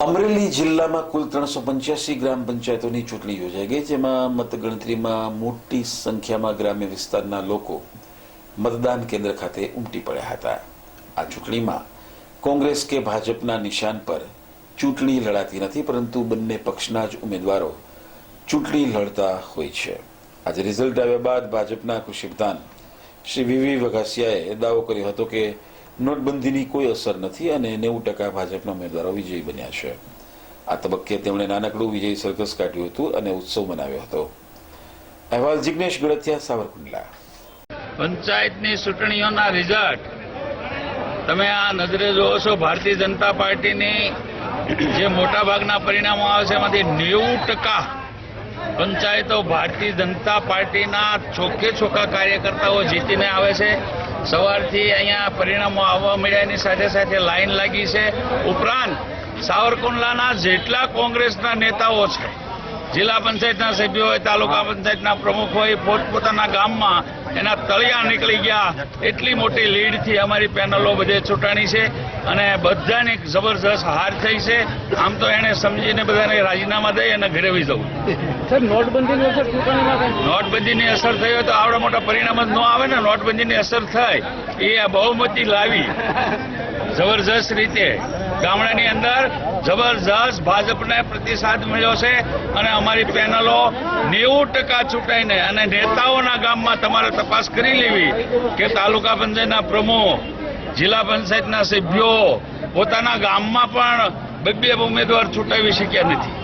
અમરેલી જિલ્લામાં કુલ 385 ગ્રામ પંચાયતોની ચૂંટણી યોજાઈ ગઈ, જેમાં મતગણતરીમાં મોટી સંખ્યામાં ગ્રામ્ય વિસ્તારના લોકો મતદાન કેન્દ્ર ખાતે ઉમટી પડ્યા હતા। આ ચૂંટણીમાં કોંગ્રેસ કે ભાજપના નિશાન પર ચૂંટણી લડાતી નથી, પરંતુ બંને પક્ષના જ ઉમેદવારો ચૂંટણી લડતા હોય છે। આજે રિઝલ્ટ આવ્યા બાદ ભાજપના કૃષિ પ્રધાન શ્રી વીવી વઘાસિયાએ દાવો કર્યો હતો કે નોટબંધીની કોઈ અસર નથી અને 90% ભાજપના ઉમેદવારો વિજયી બન્યા છે। આ તબક્કે તેમણે નાનકડું વિજય સરઘસ કાઢ્યું હતું અને ઉત્સવ મનાવ્યો હતો। અહેવાલ જિગ્નેશ ગળતિયા, સાવરકુંડલા। પંચાયતની ચૂંટણીઓના રિઝલ્ટ તમે આ નજરે જોવો છો। ભારતીય જનતા પાર્ટીની જે મોટાભાગના પરિણામો આવે છે એમાંથી 90% પંચાયતો ભારતીય જનતા પાર્ટીના ચોખ્ખે ચોખ્ખા કાર્યકર્તાઓ જીતીને આવે છે। સવારથી અહીંયા પરિણામો આવવા મળ્યા, એની સાથે સાથે લાઈન લાગી છે। ઉપરાંત સાવરકુંડલાના જેટલા કોંગ્રેસના નેતાઓ છે, જિલ્લા પંચાયતના સભ્યો હોય, તાલુકા પંચાયતના પ્રમુખ હોય, પોતપોતાના ગામમાં એના તળિયા નીકળી ગયા। એટલી મોટી લીડથી અમારી પેનલો બધે ચૂંટાણી છે અને બધાની જબરજસ્ત હાર થઈ છે। આમ તો એને સમજીને બધાને રાજીનામા દઈ અને ઘરે વહી જવું। સર, નોટબંધીની અસર ચૂંટણીમાં નોટબંધીની અસર થઈ હોય તો આવડા મોટા પરિણામ જ ન આવે ને। નોટબંધીની અસર થઈ એ બહુમતી લાવી જબરજસ્ત રીતે ગામડાની અંદર જબરજસ્ત ભાજપને પ્રતિસાદ મળ્યો છે અને અમારી પેનલો 90% ચૂંટાઈને અને નેતાઓના ગામમાં તમારે તપાસ કરી લેવી કે તાલુકા પંચાયતના પ્રમુખ, જિલ્લા પંચાયતના સભ્યો પોતાના ગામમાં પણ બે ઉમેદવાર ચૂંટાવી શક્યા નથી।